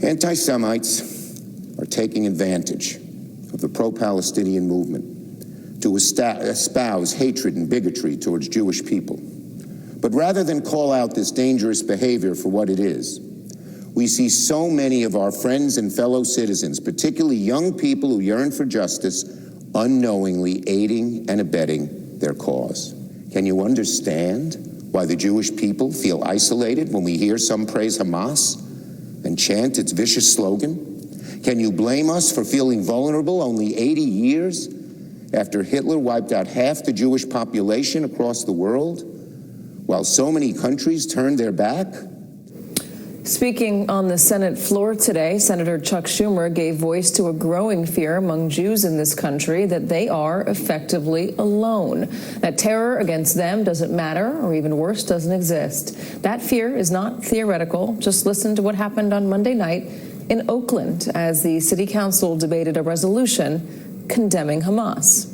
Anti-Semites are taking advantage of the pro-Palestinian movement to espouse hatred and bigotry towards Jewish people. But rather than call out this dangerous behavior for what it is, we see so many of our friends and fellow citizens, particularly young people who yearn for justice, unknowingly aiding and abetting their cause. Can you understand why the Jewish people feel isolated when we hear some praise Hamas and chant its vicious slogan? Can you blame us for feeling vulnerable only 80 years after Hitler wiped out half the Jewish population across the world, while so many countries turned their back? Speaking on the Senate floor today, Senator Chuck Schumer gave voice to a growing fear among Jews in this country that they are effectively alone, that terror against them doesn't matter, or even worse, doesn't exist. That fear is not theoretical. Just listen to what happened on Monday night in Oakland as the city council debated a resolution condemning Hamas.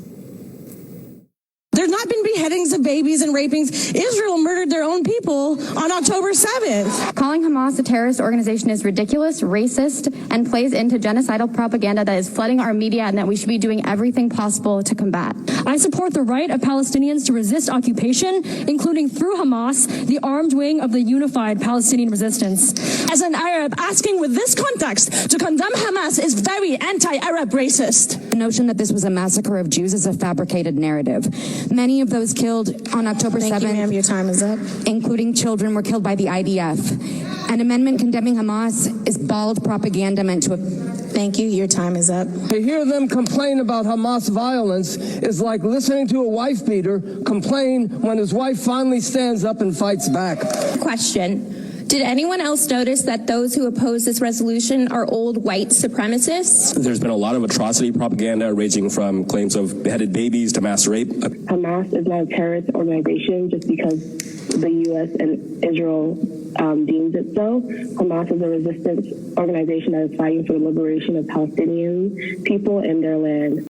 There's not been beheadings of babies and rapings. Israel murdered their own people on October 7th. Calling Hamas a terrorist organization is ridiculous, racist, and plays into genocidal propaganda that is flooding our media and that we should be doing everything possible to combat. I support the right of Palestinians to resist occupation, including through Hamas, the armed wing of the unified Palestinian resistance. As an Arab, asking with this context to condemn Hamas is very anti-Arab racist. The notion that this was a massacre of Jews is a fabricated narrative. Many of those killed on October 7th, Thank you, ma'am. Your time is up. including children, were killed by the IDF. An amendment condemning Hamas is bald propaganda meant to... Thank you. Your time is up. To hear them complain about Hamas violence is like listening to a wife beater complain when his wife finally stands up and fights back. Question. Did anyone else notice that those who oppose this resolution are old white supremacists? There's been a lot of atrocity propaganda ranging from claims of beheaded babies to mass rape. Hamas is not a terrorist organization just because the U.S. and Israel deems it so. Hamas is a resistance organization that is fighting for the liberation of Palestinian people and their land.